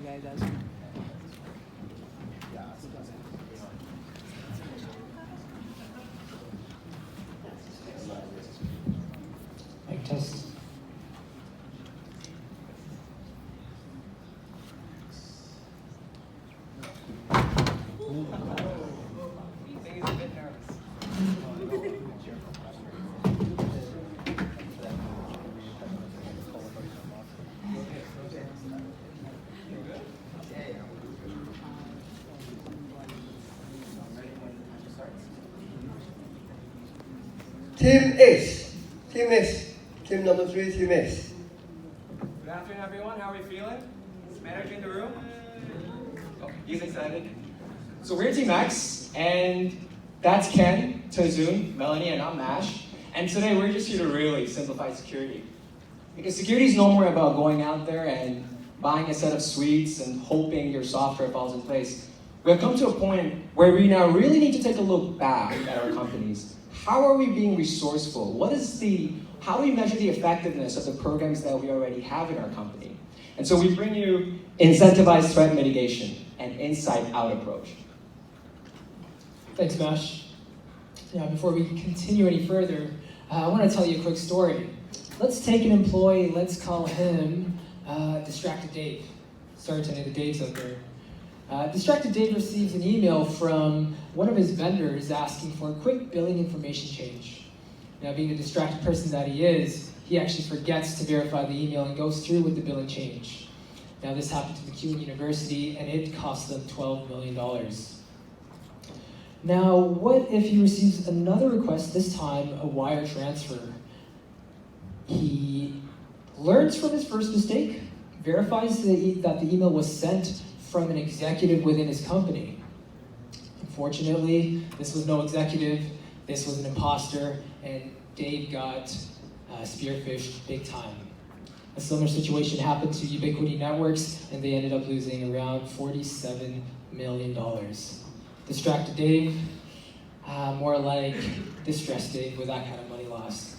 guys ask? Mic test. He's a bit nervous. Team Ace. Team Ace. Team number 3, Team Ace. Good afternoon, everyone. How are we feeling? Is manager in the room? Oh, he's excited. So we're Team X, and that's Ken, Tazun, Melanie, and I'm Mash. And today we're just here to really simplify security. Because security is no more about going out there and buying a set of suites and hoping your software falls in place. We have come to a point where we now really need to take a look back at our companies. How are we being resourceful? How do we measure the effectiveness of the programs that we already have in our company? And so we bring you incentivized threat mitigation, an inside-out approach. Thanks, Mash. Now, before we continue any further, I want to tell you a quick story. Let's take an employee, let's call him Distracted Dave. Sorry to any of the Daves out there. Distracted Dave receives an email from one of his vendors asking for a quick billing information change. Now, being the distracted person that he is, he actually forgets to verify the email and goes through with the billing change. Now, this happened to MacEwan University, and it cost them $12 million. Now, what if he receives another request, this time a wire transfer? He learns from his first mistake, verifies that the email was sent from an executive within his company. Unfortunately, this was no executive, this was an imposter, and Dave got spearfished big time. A similar situation happened to Ubiquity Networks, and they ended up losing around $47 million. Distracted Dave, more like distressed Dave with that kind of money lost.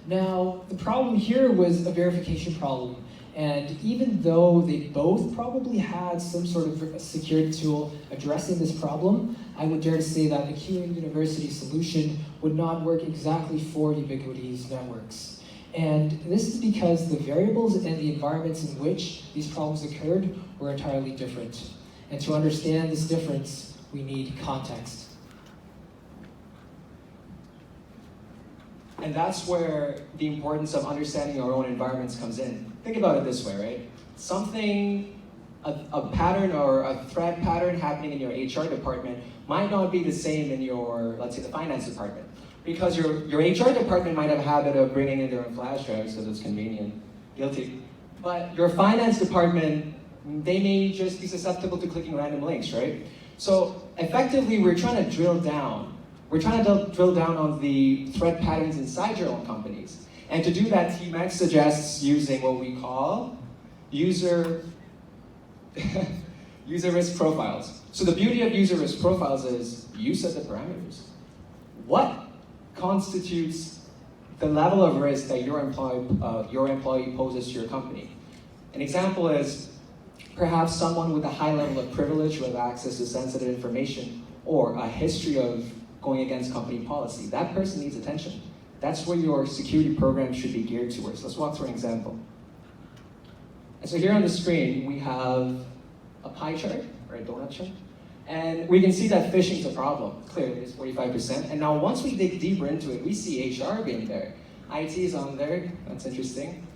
Now, the problem here was a verification problem. And even though they both probably had some sort of security tool addressing this problem, I would dare to say that MacEwan University's solution would not work exactly for Ubiquity's networks. And this is because the variables and the environments in which these problems occurred were entirely different. And to understand this difference, we need context. And that's where the importance of understanding our own environments comes in. Think about it this way, right? Something, a pattern or a threat pattern happening in your HR department might not be the same in your, let's say, the finance department. Because your HR department might have a habit of bringing in their own flash drives because it's convenient. Guilty. But your finance department, they may just be susceptible to clicking random links, right? So effectively, we're trying to drill down. We're trying to drill down on the threat patterns inside your own companies. And to do that, Team X suggests using what we call user risk profiles. So the beauty of user risk profiles is you set the parameters. What constitutes the level of risk that your employee poses to your company? An example is perhaps someone with a high level of privilege with access to sensitive information or a history of going against company policy. That person needs attention. That's where your security program should be geared towards. Let's walk through an example. And so here on the screen, we have a pie chart, or a donut chart, and we can see that phishing is a problem. Clearly, it's 45%. And now once we dig deeper into it, we see HR being there. IT is on there, that's interesting.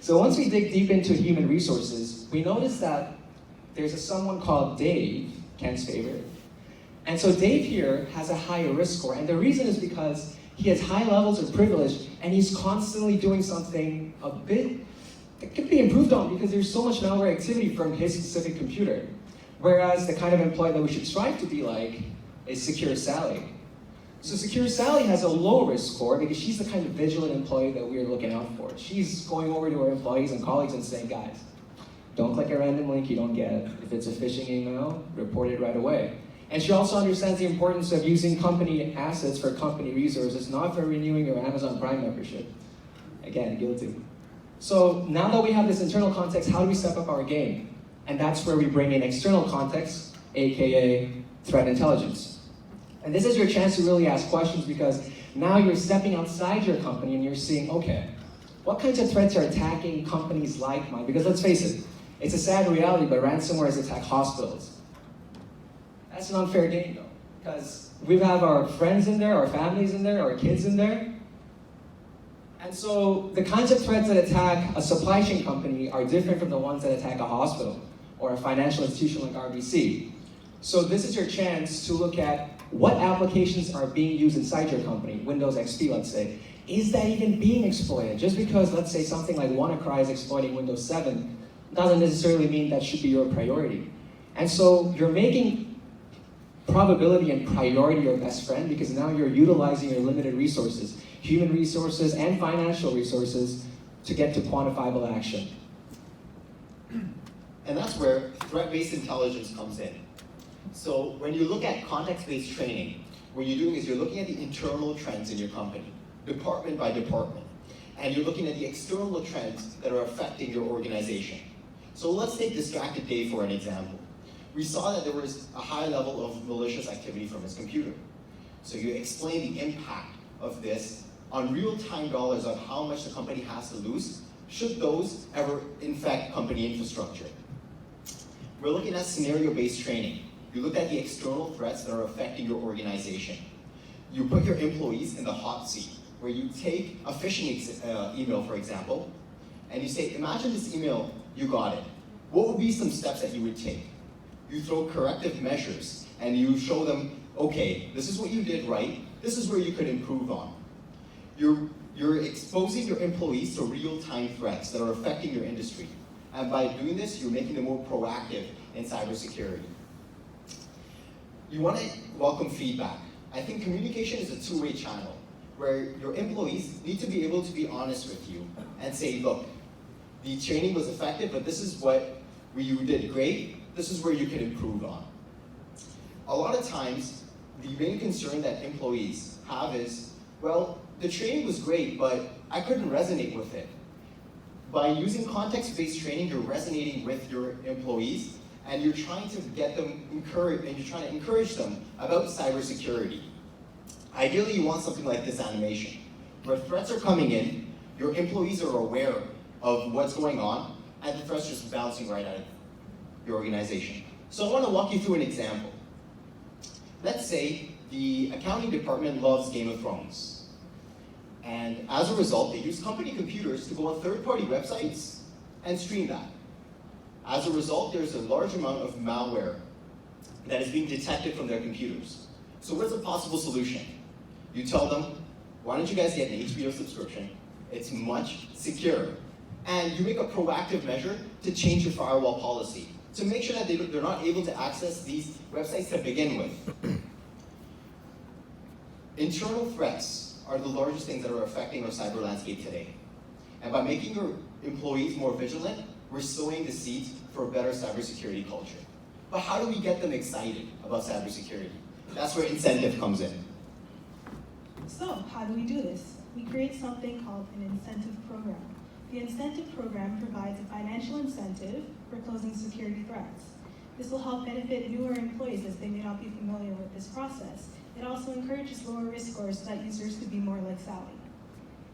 So once we dig deep into human resources, we notice that there's someone called Dave, Ken's favorite. And so Dave here has a higher risk score, and the reason is because he has high levels of privilege, and he's constantly doing something a bit that could be improved on because there's so much malware activity from his specific computer. Whereas the kind of employee that we should strive to be like is Secure Sally. So Secure Sally has a low risk score because she's the kind of vigilant employee that we're looking out for. She's going over to her employees and colleagues and saying, guys, don't click a random link you don't get. If it's a phishing email, report it right away. And she also understands the importance of using company assets for company resources, not for renewing your Amazon Prime membership. Again, guilty. So now that we have this internal context, how do we step up our game? And that's where we bring in external context, aka threat intelligence. And this is your chance to really ask questions, because now you're stepping outside your company and you're seeing, okay, what kinds of threats are attacking companies like mine? Because let's face it, it's a sad reality, but ransomware has attacked hospitals. That's an unfair game though, because we have our friends in there, our families in there, our kids in there. And so the kinds of threats that attack a supply chain company are different from the ones that attack a hospital or a financial institution like RBC. So this is your chance to look at what applications are being used inside your company, Windows XP, let's say. Is that even being exploited? Just because, let's say, something like WannaCry is exploiting Windows 7 doesn't necessarily mean that should be your priority. And so you're making probability and priority your best friend, because now you're utilizing your limited resources, human resources and financial resources, to get to quantifiable action. And that's where threat-based intelligence comes in. So when you look at context-based training, what you're doing is you're looking at the internal trends in your company, department by department, and you're looking at the external trends that are affecting your organization. So let's take Distracted Dave for an example. We saw that there was a high level of malicious activity from his computer. So you explain the impact of this on real-time dollars on how much the company has to lose should those ever infect company infrastructure. We're looking at scenario-based training. You look at the external threats that are affecting your organization. You put your employees in the hot seat, where you take a phishing email, for example, and you say, imagine this email, you got it. What would be some steps that you would take? You throw corrective measures, and you show them, okay, this is what you did right, this is where you could improve on. You're exposing your employees to real-time threats that are affecting your industry. And by doing this, you're making them more proactive in cybersecurity. You want to welcome feedback. I think communication is a two-way channel, where your employees need to be able to be honest with you and say, look, the training was effective, but this is what you did great, this is where you can improve on. A lot of times, the main concern that employees have is, well, the training was great, but I couldn't resonate with it. By using context-based training, you're resonating with your employees, and you're trying to get them encouraged, and you're trying to encourage them about cybersecurity. Ideally, you want something like this animation, where threats are coming in, your employees are aware of what's going on, and the threats just bouncing right out of your organization. So I want to walk you through an example. Let's say the accounting department loves Game of Thrones. And as a result, they use company computers to go on third-party websites and stream that. As a result, there's a large amount of malware that is being detected from their computers. So what's a possible solution? You tell them, why don't you guys get an HBO subscription? It's much secure. And you make a proactive measure to change your firewall policy to make sure that they're not able to access these websites to begin with. Internal threats are the largest things that are affecting our cyber landscape today. And by making your employees more vigilant, we're sowing the seeds for a better cybersecurity culture. But how do we get them excited about cybersecurity? That's where incentive comes in. So, how do we do this? We create something called an incentive program. The incentive program provides a financial incentive for closing security threats. This will help benefit newer employees as they may not be familiar with this process. It also encourages lower risk scores so that users could be more like Sally.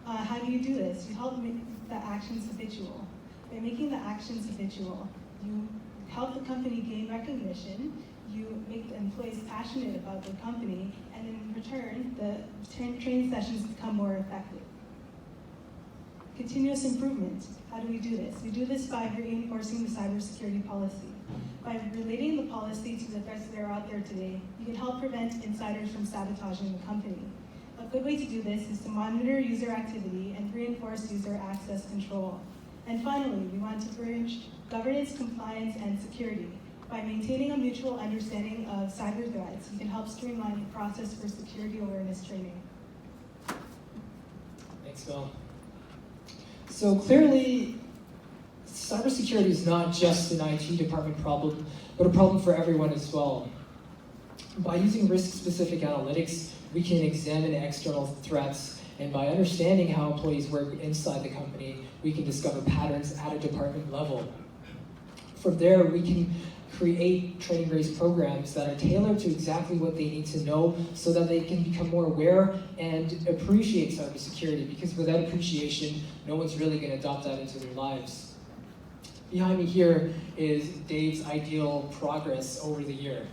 How do you do this? You help make the actions habitual. By making the actions habitual, you help the company gain recognition, you make the employees passionate about the company, and in return, the training sessions become more effective. Continuous improvement. How do we do this? We do this by reinforcing the cybersecurity policy. By relating the policy to the threats that are out there today, you can help prevent insiders from sabotaging the company. A good way to do this is to monitor user activity and reinforce user access control. And finally, we want to bridge governance, compliance, and security. By maintaining a mutual understanding of cyber threats, you can help streamline the process for security awareness training. Thanks, Phil. So clearly, cybersecurity is not just an IT department problem, but a problem for everyone as well. By using risk-specific analytics, we can examine external threats And by understanding how employees work inside the company, we can discover patterns at a department level. From there, we can create training-based programs that are tailored to exactly what they need to know so that they can become more aware and appreciate cybersecurity, because without appreciation, no one's really going to adopt that into their lives. Behind me here is Dave's ideal progress over the year.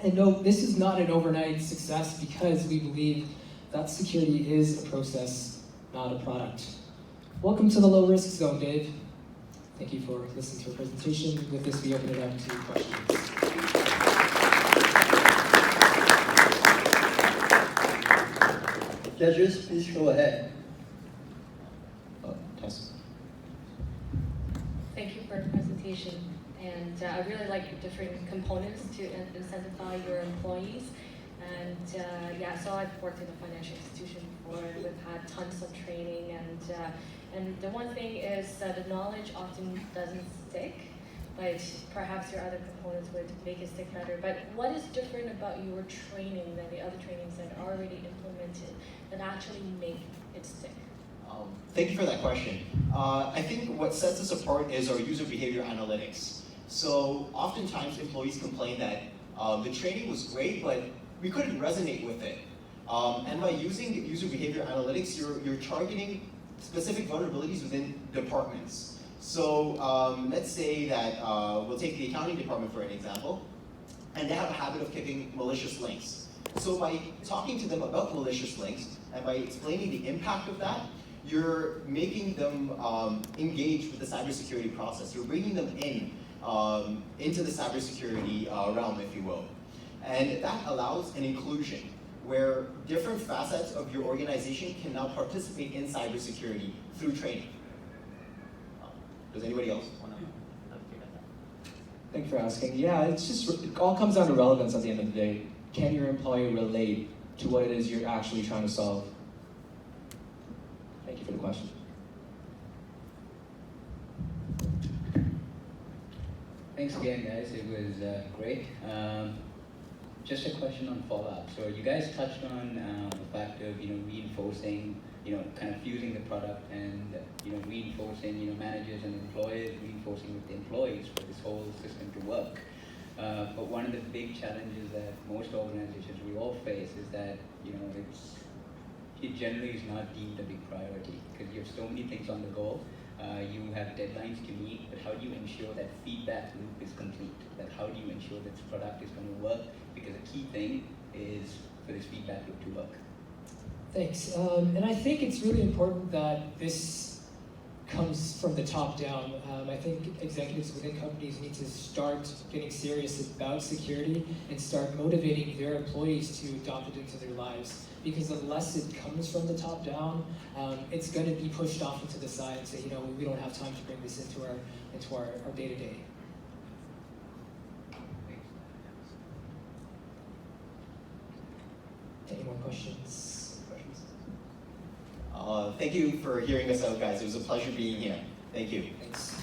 And no, this is not an overnight success because we believe that security is a process, not a product. Welcome to the low risk zone, Dave. Thank you for listening to our presentation. With this, we open it up to questions. Judges, please go ahead. Tess. Thank you for the presentation. And I really like your different components to incentivize your employees. And yeah, so I've worked in a financial institution before. We've had tons of training, and the one thing is the knowledge often doesn't stick, but perhaps your other components would make it stick better. But what is different about your training than the other trainings that are already implemented that actually make it stick? Thank you for that question. I think what sets us apart is our user behavior analytics. So oftentimes employees complain that the training was great, but we couldn't resonate with it. And by using user behavior analytics, you're targeting specific vulnerabilities within departments. So let's say that we'll take the accounting department for an example, and they have a habit of kicking malicious links. So by talking to them about malicious links and by explaining the impact of that, you're making them engage with the cybersecurity process. You're bringing them into the cybersecurity realm, if you will. And that allows an inclusion where different facets of your organization can now participate in cybersecurity through training. Does anybody else want to take that? Thank you for asking. Yeah, it's just, it all comes down to relevance at the end of the day. Can your employee relate to what it is you're actually trying to solve? Thank you for the question. Thanks again, guys. It was great. Just a question on follow-up. So you guys touched on the fact of reinforcing, kind of fusing the product and reinforcing managers and employers, reinforcing with the employees for this whole system to work. But one of the big challenges that most organizations we all face is that it generally is not deemed a big priority because you have so many things on the go. You have deadlines to meet, but how do you ensure that feedback loop is complete? Like how do you ensure that this product is going to work? Because a key thing is for this feedback loop to work. Thanks. And I think it's really important that this comes from the top down. I think executives within companies need to start getting serious about security and start motivating their employees to adopt it into their lives. Because unless it comes from the top down, it's going to be pushed off into the side and say, we don't have time to bring this into our day-to-day. Any more questions? Thank you for hearing us out, guys. It was a pleasure being here. Thank you. Thanks.